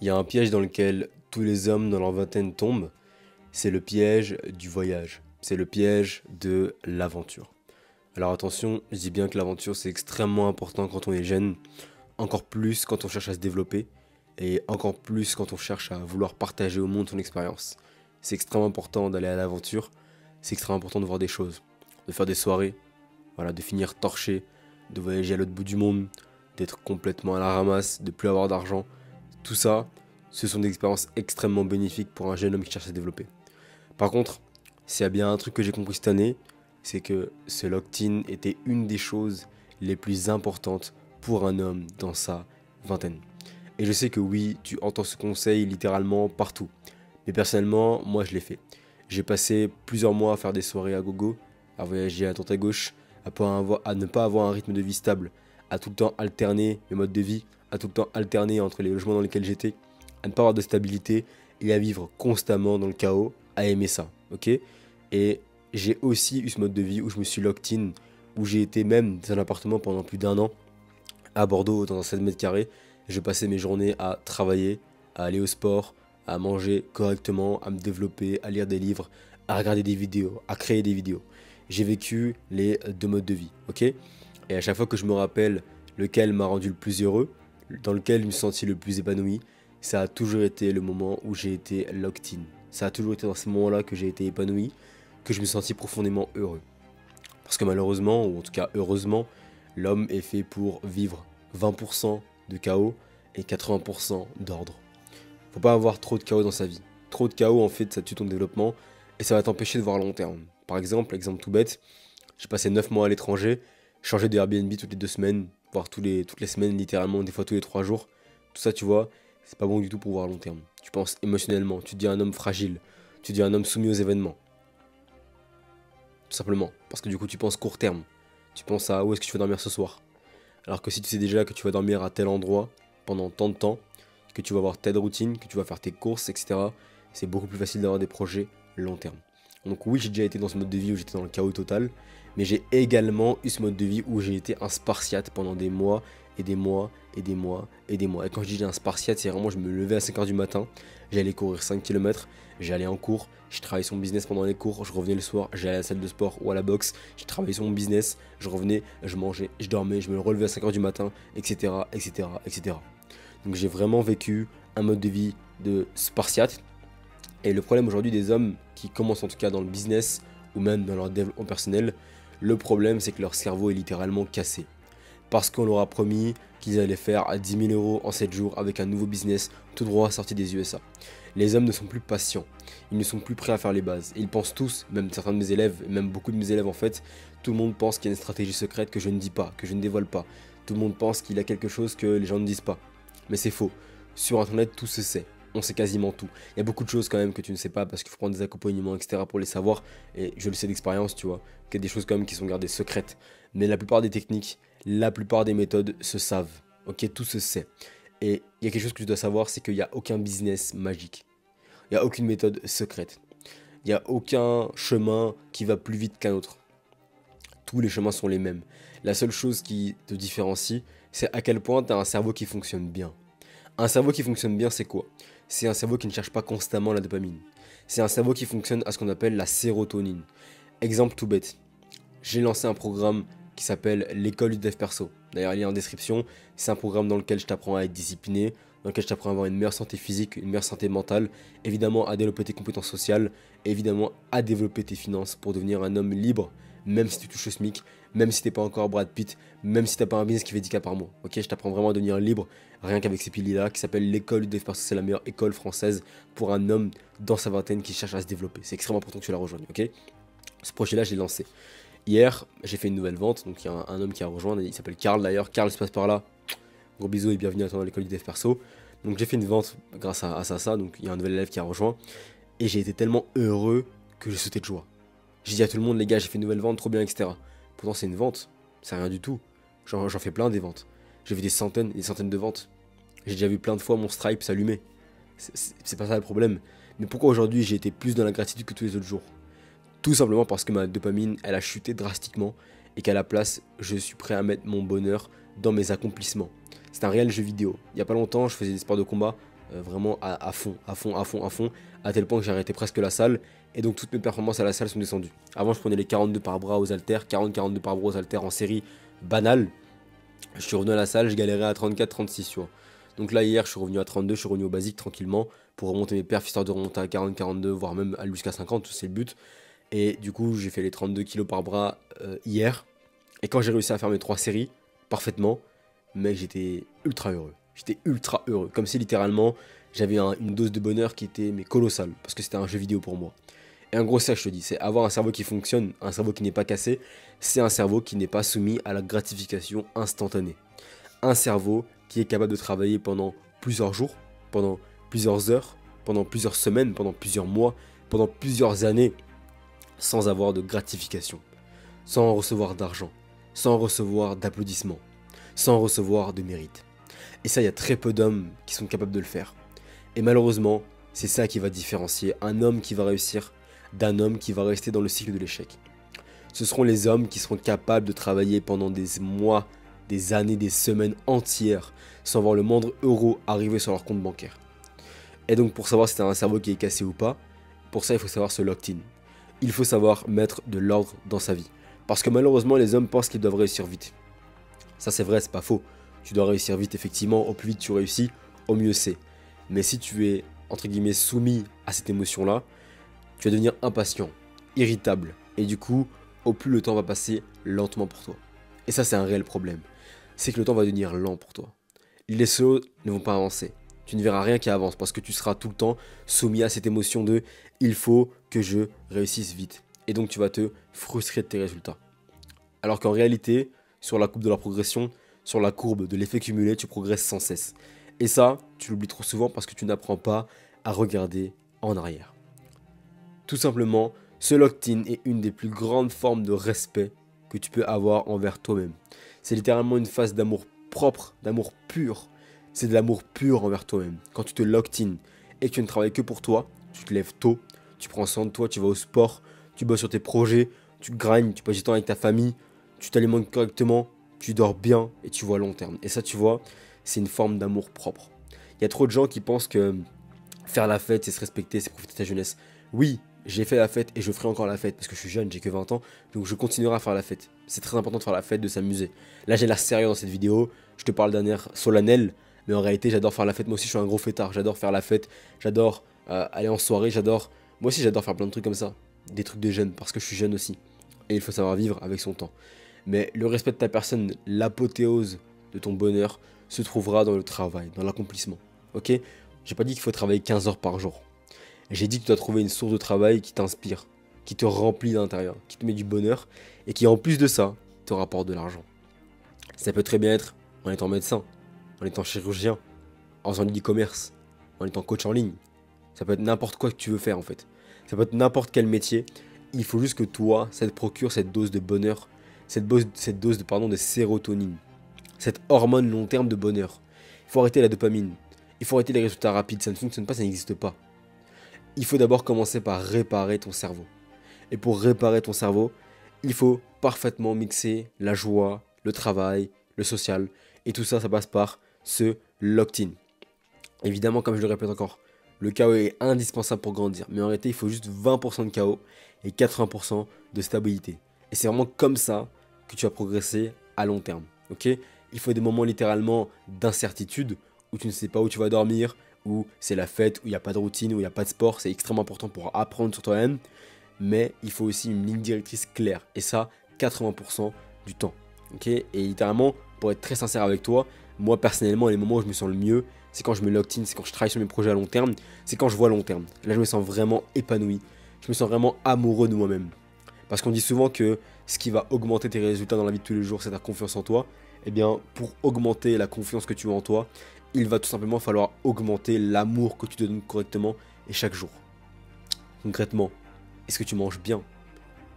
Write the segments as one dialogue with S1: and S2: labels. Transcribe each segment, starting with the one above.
S1: Il y a un piège dans lequel tous les hommes dans leur vingtaine tombent, c'est le piège du voyage, c'est le piège de l'aventure. Alors attention, je dis bien que l'aventure c'est extrêmement important quand on est jeune, encore plus quand on cherche à se développer, et encore plus quand on cherche à vouloir partager au monde son expérience. C'est extrêmement important d'aller à l'aventure, c'est extrêmement important de voir des choses, de faire des soirées, voilà, de finir torché, de voyager à l'autre bout du monde, d'être complètement à la ramasse, de plus avoir d'argent. Tout ça, ce sont des expériences extrêmement bénéfiques pour un jeune homme qui cherche à se développer. Par contre, s'il y a bien un truc que j'ai compris cette année, c'est que ce locked-in était une des choses les plus importantes pour un homme dans sa vingtaine. Et je sais que oui, tu entends ce conseil littéralement partout. Mais personnellement, moi je l'ai fait. J'ai passé plusieurs mois à faire des soirées à gogo, à voyager à droite à gauche, à ne pas avoir un rythme de vie stable, à tout le temps alterner mes modes de vie, à tout le temps alterner entre les logements dans lesquels j'étais, à ne pas avoir de stabilité et à vivre constamment dans le chaos, à aimer ça, ok? Et j'ai aussi eu ce mode de vie où je me suis locked in, où j'ai été même dans un appartement pendant plus d'un an, à Bordeaux, dans un 7 mètres carrés. Je passais mes journées à travailler, à aller au sport, à manger correctement, à me développer, à lire des livres, à regarder des vidéos, à créer des vidéos. J'ai vécu les deux modes de vie, ok? Et à chaque fois que je me rappelle lequel m'a rendu le plus heureux, dans lequel je me sentis le plus épanoui, ça a toujours été le moment où j'ai été locked in. Ça a toujours été dans ce moment-là que j'ai été épanoui, que je me sentis profondément heureux. Parce que malheureusement, ou en tout cas heureusement, l'homme est fait pour vivre 20% de chaos et 80% d'ordre. Faut pas avoir trop de chaos dans sa vie. Trop de chaos, en fait, ça tue ton développement et ça va t'empêcher de voir à long terme. Par exemple tout bête, j'ai passé 9 mois à l'étranger, changé de Airbnb toutes les 2 semaines, voire toutes les semaines littéralement, des fois tous les 3 jours. Tout ça, tu vois, c'est pas bon du tout pour voir à long terme. Tu penses émotionnellement, tu deviens un homme fragile, tu deviens un homme soumis aux événements. Tout simplement. Parce que du coup, tu penses court terme. Tu penses à où est-ce que tu vas dormir ce soir. Alors que si tu sais déjà que tu vas dormir à tel endroit pendant tant de temps, que tu vas avoir telle routine, que tu vas faire tes courses, etc., c'est beaucoup plus facile d'avoir des projets long terme. Donc oui, j'ai déjà été dans ce mode de vie où j'étais dans le chaos total, mais j'ai également eu ce mode de vie où j'ai été un spartiate pendant des mois et des mois et des mois et des mois. Et quand je dis un spartiate, c'est vraiment je me levais à 5 h du matin, j'allais courir 5 km, j'allais en cours, je travaillais sur mon business pendant les cours, je revenais le soir, j'allais à la salle de sport ou à la boxe, je travaillais sur mon business, je revenais, je mangeais, je dormais, je me relevais à 5 h du matin, etc., etc., etc. Donc j'ai vraiment vécu un mode de vie de spartiate. Et le problème aujourd'hui des hommes qui commencent en tout cas dans le business ou même dans leur développement personnel, le problème c'est que leur cerveau est littéralement cassé. Parce qu'on leur a promis qu'ils allaient faire à 10 000 euros en 7 jours avec un nouveau business tout droit sorti des USA. Les hommes ne sont plus patients, ils ne sont plus prêts à faire les bases. Et ils pensent tous, même certains de mes élèves, et même beaucoup de mes élèves en fait, tout le monde pense qu'il y a une stratégie secrète que je ne dis pas, que je ne dévoile pas. Tout le monde pense qu'il y a quelque chose que les gens ne disent pas. Mais c'est faux. Sur internet, tout se sait. On sait quasiment tout. Il y a beaucoup de choses quand même que tu ne sais pas parce qu'il faut prendre des accompagnements, etc. pour les savoir. Et je le sais d'expérience, tu vois, qu'il y a des choses quand même qui sont gardées secrètes. Mais la plupart des techniques, la plupart des méthodes se savent. Ok, tout se sait. Et il y a quelque chose que tu dois savoir, c'est qu'il n'y a aucun business magique. Il n'y a aucune méthode secrète. Il n'y a aucun chemin qui va plus vite qu'un autre. Tous les chemins sont les mêmes. La seule chose qui te différencie, c'est à quel point tu as un cerveau qui fonctionne bien. Un cerveau qui fonctionne bien, c'est quoi? C'est un cerveau qui ne cherche pas constamment la dopamine. C'est un cerveau qui fonctionne à ce qu'on appelle la sérotonine. Exemple tout bête. J'ai lancé un programme qui s'appelle l'école du dev perso. D'ailleurs, il est en description. C'est un programme dans lequel je t'apprends à être discipliné, dans lequel je t'apprends à avoir une meilleure santé physique, une meilleure santé mentale, évidemment à développer tes compétences sociales, évidemment à développer tes finances pour devenir un homme libre, même si tu touches le SMIC, même si t'es pas encore Brad Pitt, même si t'as pas un business qui fait 10K par mois. Ok, je t'apprends vraiment à devenir libre, rien qu'avec ces piliers-là, qui s'appelle l'école du dev perso. C'est la meilleure école française pour un homme dans sa vingtaine qui cherche à se développer. C'est extrêmement important que tu la rejoignes, ok? Ce projet-là, je l'ai lancé. Hier, j'ai fait une nouvelle vente, donc il y a un homme qui a rejoint, il s'appelle Karl d'ailleurs. Karl se passe par là. Gros bisous et bienvenue à toi dans l'école du dev perso. Donc j'ai fait une vente grâce à ça, donc il y a un nouvel élève qui a rejoint. Et j'ai été tellement heureux que j'ai sauté de joie. J'ai dit à tout le monde, les gars, j'ai fait une nouvelle vente, trop bien, etc. Pourtant, c'est une vente, c'est rien du tout. J'en fais plein des ventes. J'ai vu des centaines et des centaines de ventes. J'ai déjà vu plein de fois mon Stripe s'allumer. C'est pas ça le problème. Mais pourquoi aujourd'hui j'ai été plus dans la gratitude que tous les autres jours? Tout simplement parce que ma dopamine, elle a chuté drastiquement et qu'à la place, je suis prêt à mettre mon bonheur dans mes accomplissements. C'est un réel jeu vidéo. Il y a pas longtemps, je faisais des sports de combat vraiment à fond, à fond, à fond, à fond, à tel point que j'ai arrêté presque la salle. Et donc toutes mes performances à la salle sont descendues. Avant, je prenais les 42 par bras aux haltères, 40-42 par bras aux haltères en série banale. Je suis revenu à la salle, je galérais à 34-36, tu vois. Donc là, hier, je suis revenu à 32, je suis revenu au basique tranquillement pour remonter mes perfs, histoire de remonter à 40-42, voire même jusqu'à 50, c'est le but. Et du coup, j'ai fait les 32 kilos par bras hier. Et quand j'ai réussi à faire mes 3 séries parfaitement, mec, j'étais ultra heureux. J'étais ultra heureux. Comme si littéralement, j'avais une dose de bonheur qui était mais colossale. Parce que c'était un jeu vidéo pour moi. Et en gros, ça, je te dis, c'est avoir un cerveau qui fonctionne, un cerveau qui n'est pas cassé. C'est un cerveau qui n'est pas soumis à la gratification instantanée. Un cerveau qui est capable de travailler pendant plusieurs jours, pendant plusieurs heures, pendant plusieurs semaines, pendant plusieurs mois, pendant plusieurs années, sans avoir de gratification, sans recevoir d'argent, sans recevoir d'applaudissements, sans recevoir de mérite. Et ça, il y a très peu d'hommes qui sont capables de le faire. Et malheureusement, c'est ça qui va différencier un homme qui va réussir d'un homme qui va rester dans le cycle de l'échec. Ce seront les hommes qui seront capables de travailler pendant des mois, des années, des semaines entières, sans voir le moindre euro arriver sur leur compte bancaire. Et donc pour savoir si tu as un cerveau qui est cassé ou pas, pour ça il faut savoir se lock in. Il faut savoir mettre de l'ordre dans sa vie. Parce que malheureusement les hommes pensent qu'ils doivent réussir vite. Ça c'est vrai, c'est pas faux. Tu dois réussir vite effectivement, au plus vite tu réussis, au mieux c'est. Mais si tu es entre guillemets soumis à cette émotion là, tu vas devenir impatient, irritable. Et du coup, au plus le temps va passer lentement pour toi. Et ça c'est un réel problème. C'est que le temps va devenir lent pour toi. Les choses ne vont pas avancer. Tu ne verras rien qui avance parce que tu seras tout le temps soumis à cette émotion de il faut que je réussisse vite. Et donc tu vas te frustrer de tes résultats. Alors qu'en réalité, sur la courbe de la progression, sur la courbe de l'effet cumulé, tu progresses sans cesse. Et ça, tu l'oublies trop souvent parce que tu n'apprends pas à regarder en arrière. Tout simplement, ce lock-in est une des plus grandes formes de respect que tu peux avoir envers toi-même. C'est littéralement une phase d'amour propre, d'amour pur. C'est de l'amour pur envers toi-même. Quand tu te lock-in et que tu ne travailles que pour toi, tu te lèves tôt, tu prends soin de toi, tu vas au sport, tu bosses sur tes projets, tu grindes, tu passes du temps avec ta famille, tu t'alimentes correctement, tu dors bien et tu vois à long terme. Et ça, tu vois, c'est une forme d'amour propre. Il y a trop de gens qui pensent que faire la fête, c'est se respecter, c'est profiter de ta jeunesse. Oui, j'ai fait la fête et je ferai encore la fête parce que je suis jeune, j'ai que 20 ans, donc je continuerai à faire la fête. C'est très important de faire la fête, de s'amuser. Là, j'ai l'air sérieux dans cette vidéo, je te parle d'un air solennel, mais en réalité, j'adore faire la fête. Moi aussi, je suis un gros fêtard, j'adore faire la fête, j'adore aller en soirée, j'adore. Moi aussi, j'adore faire plein de trucs comme ça, des trucs de jeunes, parce que je suis jeune aussi. Et il faut savoir vivre avec son temps. Mais le respect de ta personne, l'apothéose de ton bonheur, se trouvera dans le travail, dans l'accomplissement. Ok? J'ai pas dit qu'il faut travailler 15 heures par jour. J'ai dit que tu dois trouver une source de travail qui t'inspire, qui te remplit d'intérieur, qui te met du bonheur et qui en plus de ça te rapporte de l'argent. Ça peut très bien être en étant médecin, en étant chirurgien, en faisant de l'e-commerce, en étant coach en ligne. Ça peut être n'importe quoi que tu veux faire en fait. Ça peut être n'importe quel métier. Il faut juste que toi, ça te procure cette dose de bonheur, cette dose de sérotonine, cette hormone long terme de bonheur. Il faut arrêter la dopamine. Il faut arrêter les résultats rapides. Ça ne fonctionne pas, ça n'existe pas. Il faut d'abord commencer par réparer ton cerveau. Et pour réparer ton cerveau, il faut parfaitement mixer la joie, le travail, le social. Et tout ça, ça passe par ce locked-in. Évidemment, comme je le répète encore, le chaos est indispensable pour grandir. Mais en réalité, il faut juste 20% de chaos et 80% de stabilité. Et c'est vraiment comme ça que tu vas progresser à long terme. Ok ? Il faut des moments littéralement d'incertitude où tu ne sais pas où tu vas dormir, où c'est la fête, où il n'y a pas de routine, où il n'y a pas de sport. C'est extrêmement important pour apprendre sur toi-même. Mais il faut aussi une ligne directrice claire. Et ça, 80% du temps. Ok ? Et littéralement, pour être très sincère avec toi, moi personnellement, les moments où je me sens le mieux, c'est quand je me lock in, c'est quand je travaille sur mes projets à long terme, c'est quand je vois à long terme. Là, je me sens vraiment épanoui. Je me sens vraiment amoureux de moi-même. Parce qu'on dit souvent que ce qui va augmenter tes résultats dans la vie de tous les jours, c'est ta confiance en toi. Eh bien, pour augmenter la confiance que tu as en toi, il va tout simplement falloir augmenter l'amour que tu te donnes correctement et chaque jour. Concrètement, est-ce que tu manges bien?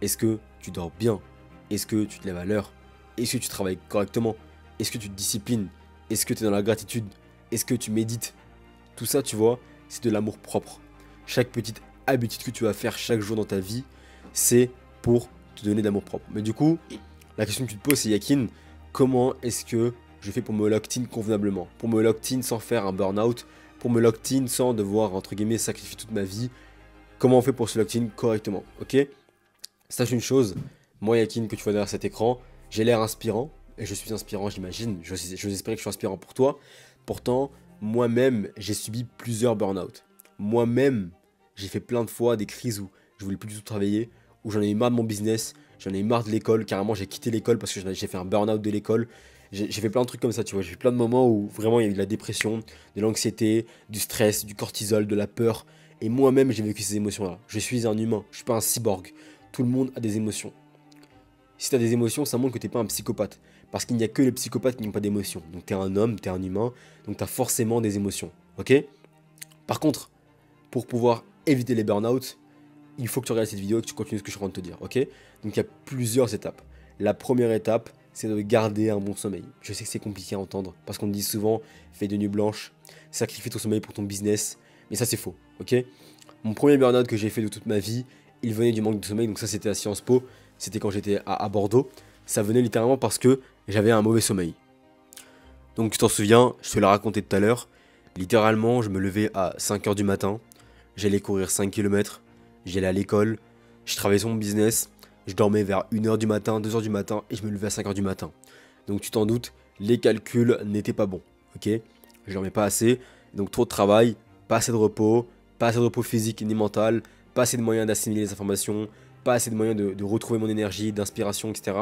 S1: Est-ce que tu dors bien? Est-ce que tu te lèves à l'heure? Est-ce que tu travailles correctement? Est-ce que tu te disciplines? Est-ce que tu es dans la gratitude? Est-ce que tu médites? Tout ça, tu vois, c'est de l'amour propre. Chaque petite habitude que tu vas faire chaque jour dans ta vie, c'est pour te donner d'amour propre. Mais du coup, la question que tu te poses, c'est Yakin, comment est-ce que je fais pour me lock-in convenablement? Pour me lock-in sans faire un burn-out, pour me lock-in sans devoir, entre guillemets, sacrifier toute ma vie. Comment on fait pour se lock-in correctement, ok? Sache une chose, moi Yakin que tu vois derrière cet écran, j'ai l'air inspirant, et je suis inspirant j'imagine, j'ose espérer que je suis inspirant pour toi. Pourtant, moi-même, j'ai subi plusieurs burn-out. Moi-même, j'ai fait plein de fois des crises où je voulais plus du tout travailler, où j'en ai eu marre de mon business, j'en ai eu marre de l'école, carrément j'ai quitté l'école parce que j'ai fait un burn-out de l'école. J'ai fait plein de trucs comme ça, tu vois, j'ai fait plein de moments où vraiment il y a eu de la dépression, de l'anxiété, du stress, du cortisol, de la peur. Et moi-même, j'ai vécu ces émotions-là. Je suis un humain, je suis pas un cyborg. Tout le monde a des émotions. Si tu as des émotions, ça montre que tu n'es pas un psychopathe. Parce qu'il n'y a que les psychopathes qui n'ont pas d'émotions. Donc tu es un homme, tu es un humain, donc tu as forcément des émotions. Ok? Par contre, pour pouvoir éviter les burn-out, il faut que tu regardes cette vidéo et que tu continues ce que je suis en train de te dire. Ok? Donc il y a plusieurs étapes. La première étape, c'est de garder un bon sommeil. Je sais que c'est compliqué à entendre, parce qu'on me dit souvent, fais de nuit blanche, sacrifie ton sommeil pour ton business. Mais ça, c'est faux. Ok? Mon premier burn-out que j'ai fait de toute ma vie, il venait du manque de sommeil. Donc ça, c'était à Sciences Po. C'était quand j'étais à Bordeaux. Ça venait littéralement parce que j'avais un mauvais sommeil. Donc tu t'en souviens, je te l'ai raconté tout à l'heure. Littéralement, je me levais à 5 h du matin. J'allais courir 5 km. J'allais à l'école. Je travaillais sur mon business. Je dormais vers 1 h du matin, 2 h du matin. Et je me levais à 5 h du matin. Donc tu t'en doutes, les calculs n'étaient pas bons. Ok? Je dormais pas assez. Donc trop de travail, pas assez de repos physique ni mental, pas assez de moyens d'assimiler les informations, pas assez de moyens de retrouver mon énergie, d'inspiration, etc.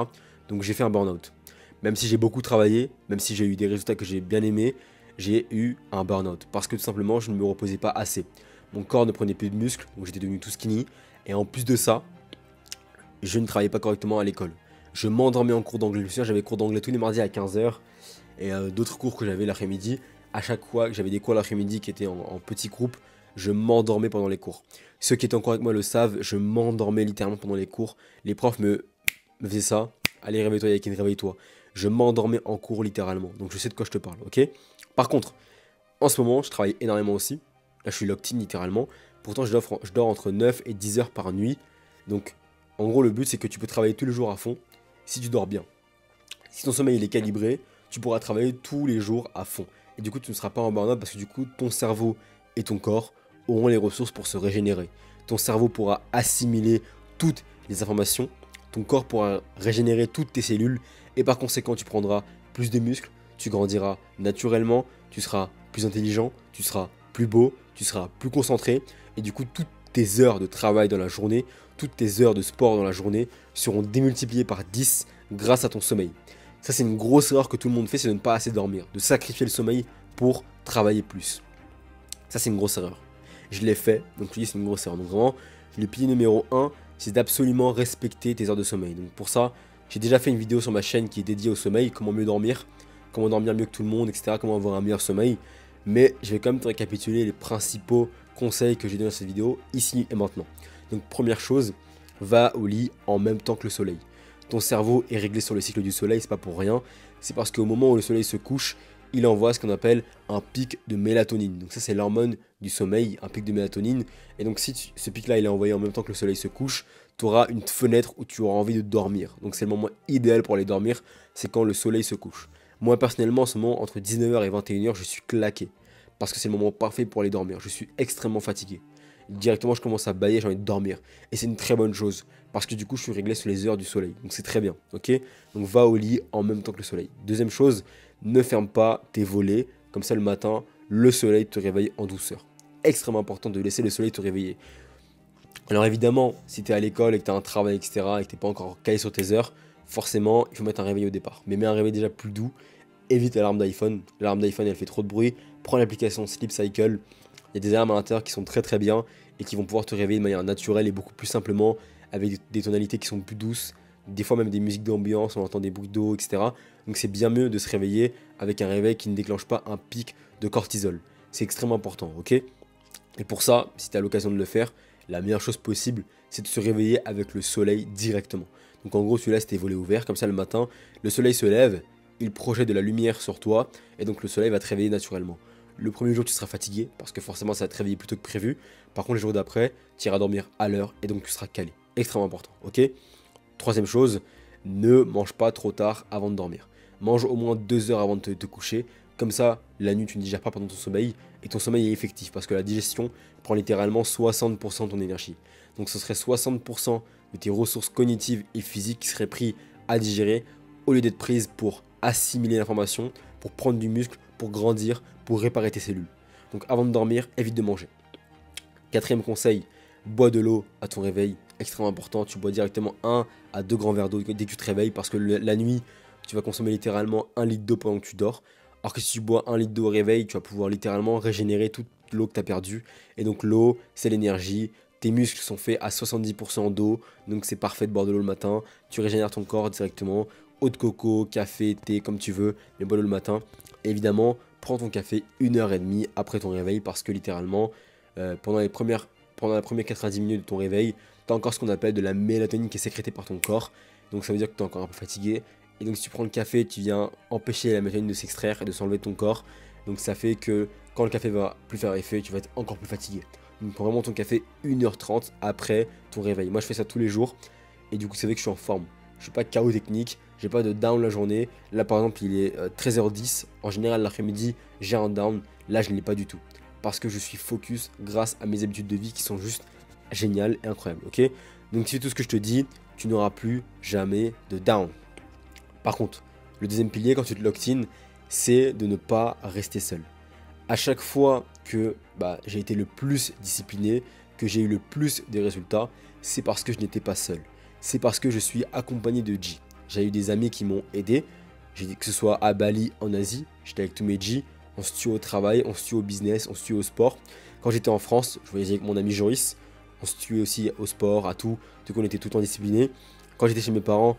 S1: Donc j'ai fait un burn-out. Même si j'ai beaucoup travaillé, même si j'ai eu des résultats que j'ai bien aimés, j'ai eu un burn-out. Parce que tout simplement, je ne me reposais pas assez. Mon corps ne prenait plus de muscles, donc j'étais devenu tout skinny. Et en plus de ça, je ne travaillais pas correctement à l'école. Je m'endormais en cours d'anglais. Je me souviens, j'avais cours d'anglais tous les mardis à 15 h. Et d'autres cours que j'avais l'après-midi. À chaque fois que j'avais des cours l'après-midi qui étaient en petits groupes, je m'endormais pendant les cours. Ceux qui étaient encore avec moi le savent, je m'endormais littéralement pendant les cours. Les profs me faisaient ça. Allez, réveille-toi, Yakin, réveille-toi. Je m'endormais en cours littéralement. Donc je sais de quoi je te parle, ok? Par contre, en ce moment, je travaille énormément aussi. Là, je suis locked in littéralement. Pourtant, je dors entre 9 et 10 heures par nuit. Donc, en gros, le but, c'est que tu peux travailler tous les jours à fond si tu dors bien. Si ton sommeil il est calibré, tu pourras travailler tous les jours à fond. Et du coup, tu ne seras pas en burn-out parce que du coup, ton cerveau et ton corps auront les ressources pour se régénérer. Ton cerveau pourra assimiler toutes les informations, ton corps pourra régénérer toutes tes cellules, et par conséquent, tu prendras plus de muscles, tu grandiras naturellement, tu seras plus intelligent, tu seras plus beau, tu seras plus concentré, et du coup, toutes tes heures de travail dans la journée, toutes tes heures de sport dans la journée seront démultipliées par 10 grâce à ton sommeil. Ça, c'est une grosse erreur que tout le monde fait, c'est de ne pas assez dormir, de sacrifier le sommeil pour travailler plus. Ça, c'est une grosse erreur. Je l'ai fait, donc je dis c'est une grosse erreur. Donc vraiment, le pilier numéro 1, c'est d'absolument respecter tes heures de sommeil. Donc pour ça, j'ai déjà fait une vidéo sur ma chaîne qui est dédiée au sommeil, comment mieux dormir, comment dormir mieux que tout le monde, etc. Comment avoir un meilleur sommeil. Mais je vais quand même te récapituler les principaux conseils que j'ai donnés dans cette vidéo, ici et maintenant. Donc première chose, va au lit en même temps que le soleil. Ton cerveau est réglé sur le cycle du soleil, c'est pas pour rien. C'est parce qu'au moment où le soleil se couche, il envoie ce qu'on appelle un pic de mélatonine. Donc ça, c'est l'hormone du sommeil, un pic de mélatonine. Et donc si ce pic-là, il est envoyé en même temps que le soleil se couche, tu auras une fenêtre où tu auras envie de dormir. Donc c'est le moment idéal pour aller dormir, c'est quand le soleil se couche. Moi, personnellement, en ce moment, entre 19 h et 21 h, je suis claqué. Parce que c'est le moment parfait pour aller dormir. Je suis extrêmement fatigué. Directement, je commence à bâiller, j'ai envie de dormir. Et c'est une très bonne chose. Parce que du coup, je suis réglé sur les heures du soleil. Donc c'est très bien, ok? Donc va au lit en même temps que le soleil. Deuxième chose, ne ferme pas tes volets, comme ça le matin, le soleil te réveille en douceur. Extrêmement important de laisser le soleil te réveiller. Alors évidemment, si tu es à l'école et que tu as un travail, etc., et que tu n'es pas encore calé sur tes heures, forcément, il faut mettre un réveil au départ. Mais mets un réveil déjà plus doux, évite l'alarme d'iPhone. L'alarme d'iPhone, elle fait trop de bruit. Prends l'application Sleep Cycle. Il y a des alarmes à l'intérieur qui sont très très bien et qui vont pouvoir te réveiller de manière naturelle et beaucoup plus simplement, avec des tonalités qui sont plus douces. Des fois même des musiques d'ambiance, on entend des bruits d'eau, etc. Donc c'est bien mieux de se réveiller avec un réveil qui ne déclenche pas un pic de cortisol. C'est extrêmement important, ok? Et pour ça, si tu as l'occasion de le faire, la meilleure chose possible, c'est de se réveiller avec le soleil directement. Donc en gros, tu laisses tes volets ouverts, comme ça le matin, le soleil se lève, il projette de la lumière sur toi, et donc le soleil va te réveiller naturellement. Le premier jour, tu seras fatigué, parce que forcément, ça va te réveiller plus tôt que prévu. Par contre, les jours d'après, tu iras dormir à l'heure, et donc tu seras calé. Extrêmement important, ok? Troisième chose, ne mange pas trop tard avant de dormir. Mange au moins 2 heures avant de te coucher. Comme ça, la nuit, tu ne digères pas pendant ton sommeil. et ton sommeil est effectif parce que la digestion prend littéralement 60% de ton énergie. Donc ce serait 60% de tes ressources cognitives et physiques qui seraient prises à digérer au lieu d'être prises pour assimiler l'information, pour prendre du muscle, pour grandir, pour réparer tes cellules. Donc avant de dormir, évite de manger. Quatrième conseil, bois de l'eau à ton réveil, extrêmement important, tu bois directement 1 à 2 grands verres d'eau dès que tu te réveilles parce que la nuit, tu vas consommer littéralement 1 litre d'eau pendant que tu dors. Alors que si tu bois 1 litre d'eau au réveil, tu vas pouvoir littéralement régénérer toute l'eau que tu as perdue. Et donc l'eau, c'est l'énergie, tes muscles sont faits à 70% d'eau, donc c'est parfait de boire de l'eau le matin, tu régénères ton corps directement, eau de coco, café, thé, comme tu veux, mais bois de l'eau le matin. Et évidemment, prends ton café 1h30 après ton réveil parce que littéralement, pendant les premières 90 minutes de ton réveil, tu as encore ce qu'on appelle de la mélatonine qui est sécrétée par ton corps. Donc ça veut dire que tu es encore un peu fatigué. Et donc si tu prends le café, tu viens empêcher la mélatonine de s'extraire et de s'enlever de ton corps. Donc ça fait que quand le café va plus faire effet, tu vas être encore plus fatigué. Donc prends vraiment ton café 1h30 après ton réveil. Moi je fais ça tous les jours. Et du coup ça fait que je suis en forme. Je suis pas KO technique, j'ai pas de down la journée. Là par exemple il est 13h10. En général l'après-midi j'ai un down. Là je ne l'ai pas du tout. Parce que je suis focus grâce à mes habitudes de vie qui sont juste géniales et incroyables. Ok, donc si tout ce que je te dis, tu n'auras plus jamais de down. Par contre, le deuxième pilier quand tu te lock in, c'est de ne pas rester seul. À chaque fois que j'ai été le plus discipliné, que j'ai eu le plus de résultats, c'est parce que je n'étais pas seul. C'est parce que je suis accompagné de G. J'ai eu des amis qui m'ont aidé, que ce soit à Bali, en Asie, j'étais avec tous mes G. On se tue au travail, on se tue au business, on se tue au sport. Quand j'étais en France, je voyageais avec mon ami Joris. On se tuait aussi au sport, à tout. Du coup, on était tout le temps disciplinés. Quand j'étais chez mes parents,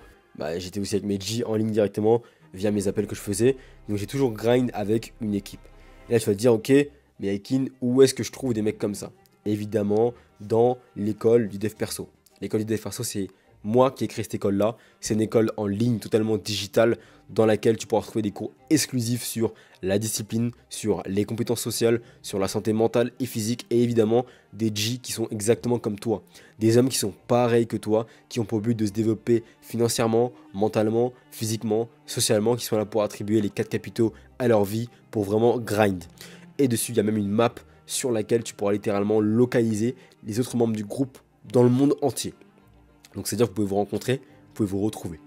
S1: j'étais aussi avec mes G en ligne directement via mes appels que je faisais. Donc j'ai toujours grind avec une équipe. Et là, tu vas te dire, ok, mais Aikin, où est-ce que je trouve des mecs comme ça? Évidemment, dans l'école du dev perso. L'école du dev perso, c'est moi qui ai créé cette école-là. C'est une école en ligne totalement digitale dans laquelle tu pourras retrouver des cours exclusifs sur la discipline, sur les compétences sociales, sur la santé mentale et physique et évidemment des G qui sont exactement comme toi. Des hommes qui sont pareils que toi, qui ont pour but de se développer financièrement, mentalement, physiquement, socialement, qui sont là pour attribuer les 4 capitaux à leur vie pour vraiment grind. Et dessus, il y a même une map sur laquelle tu pourras littéralement localiser les autres membres du groupe dans le monde entier. Donc c'est-à-dire que vous pouvez vous rencontrer, vous pouvez vous retrouver.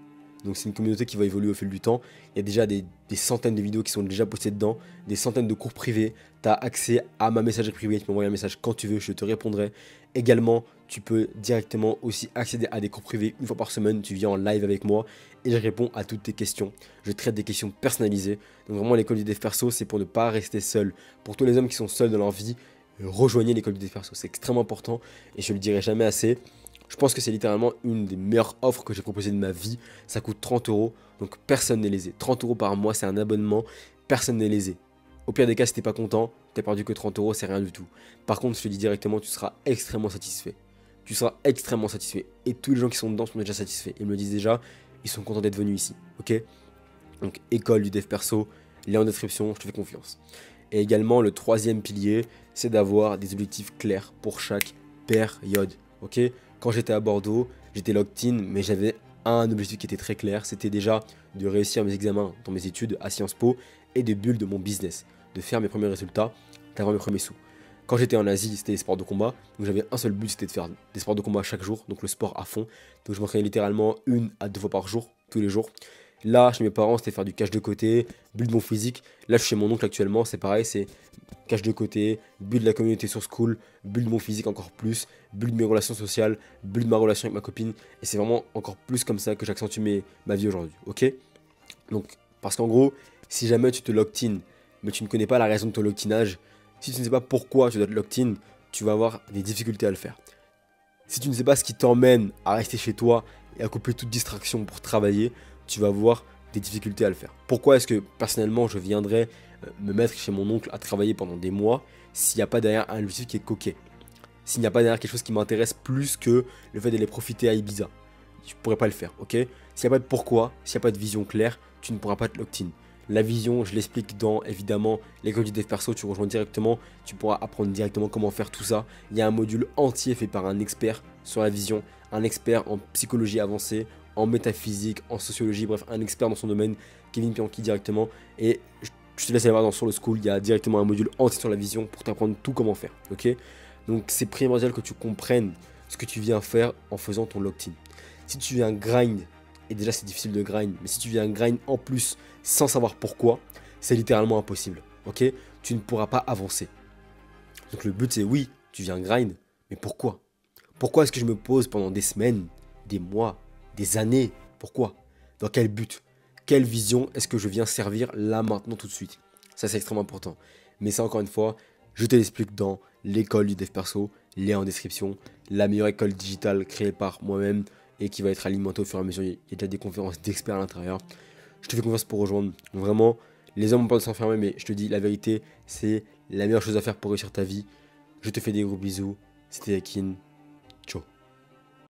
S1: Donc c'est une communauté qui va évoluer au fil du temps. Il y a déjà des centaines de vidéos qui sont déjà postées dedans, des centaines de cours privés. Tu as accès à ma messagerie privée, tu peux m'envoyer un message quand tu veux, je te répondrai. Également, tu peux directement aussi accéder à des cours privés une fois par semaine. Tu viens en live avec moi et je réponds à toutes tes questions. Je traite des questions personnalisées. Donc vraiment, l'école du dev perso, c'est pour ne pas rester seul. Pour tous les hommes qui sont seuls dans leur vie, rejoignez l'école du dev perso. C'est extrêmement important et je ne le dirai jamais assez. Je pense que c'est littéralement une des meilleures offres que j'ai proposées de ma vie. Ça coûte 30 €, donc personne n'est lésé. 30 € par mois, c'est un abonnement, personne n'est lésé. Au pire des cas, si t'es pas content, t'as perdu que 30 €, c'est rien du tout. Par contre, je te dis directement, tu seras extrêmement satisfait. Tu seras extrêmement satisfait. Et tous les gens qui sont dedans sont déjà satisfaits. Ils me le disent déjà, ils sont contents d'être venus ici. Ok? Donc, école du dev perso, lien en description, je te fais confiance. Et également, le troisième pilier, c'est d'avoir des objectifs clairs pour chaque période. Ok? Quand j'étais à Bordeaux, j'étais locked in, mais j'avais un objectif qui était très clair. C'était déjà de réussir mes examens dans mes études à Sciences Po et de build mon business, de faire mes premiers résultats, d'avoir mes premiers sous. Quand j'étais en Asie, c'était les sports de combat. Donc j'avais un seul but, c'était de faire des sports de combat chaque jour, donc le sport à fond. Donc je m'entraînais littéralement 1 à 2 fois par jour, tous les jours. Là, chez mes parents, c'était faire du cash de côté, build mon physique. Là, je suis chez mon oncle actuellement, c'est pareil, c'est cash de côté, build la communauté sur School, build mon physique encore plus, build mes relations sociales, build ma relation avec ma copine. Et c'est vraiment encore plus comme ça que j'accentue ma vie aujourd'hui, ok? Donc, parce qu'en gros, si jamais tu te locked in, mais tu ne connais pas la raison de ton locked-inage, si tu ne sais pas pourquoi tu dois te locked in, tu vas avoir des difficultés à le faire. Si tu ne sais pas ce qui t'emmène à rester chez toi et à couper toute distraction pour travailler, tu vas avoir des difficultés à le faire. Pourquoi est-ce que personnellement je viendrais me mettre chez mon oncle à travailler pendant des mois s'il n'y a pas derrière un objectif qui est coquet, s'il n'y a pas derrière quelque chose qui m'intéresse plus que le fait d'aller profiter à Ibiza? Je ne pourrais pas le faire, ok? S'il n'y a pas de pourquoi, s'il n'y a pas de vision claire, tu ne pourras pas te locked in. La vision, je l'explique dans évidemment l'école du dev perso, tu rejoins directement, tu pourras apprendre directement comment faire tout ça. Il y a un module entier fait par un expert sur la vision, un expert en psychologie avancée, en métaphysique, en sociologie, bref, un expert dans son domaine, Kevin Pianki directement. Et je te laisse aller voir sur le school, il y a directement un module entier sur la vision pour t'apprendre tout comment faire, ok? Donc c'est primordial que tu comprennes ce que tu viens faire en faisant ton locked-in. Si tu viens grind, et déjà c'est difficile de grind, mais si tu viens grind en plus sans savoir pourquoi, c'est littéralement impossible, ok? Tu ne pourras pas avancer. Donc le but c'est oui, tu viens grind, mais pourquoi? Pourquoi est-ce que je me pose pendant des semaines, des mois, des années? Pourquoi? Dans quel but? Quelle vision est-ce que je viens servir là, maintenant, tout de suite? Ça, c'est extrêmement important. Mais ça, encore une fois, je te l'explique dans l'école du dev perso, lien en description, la meilleure école digitale créée par moi-même et qui va être alimentée au fur et à mesure. Il y a déjà des conférences d'experts à l'intérieur. Je te fais confiance pour rejoindre. Vraiment, les hommes ont peur de s'enfermer, mais je te dis la vérité, c'est la meilleure chose à faire pour réussir ta vie. Je te fais des gros bisous. C'était Akin.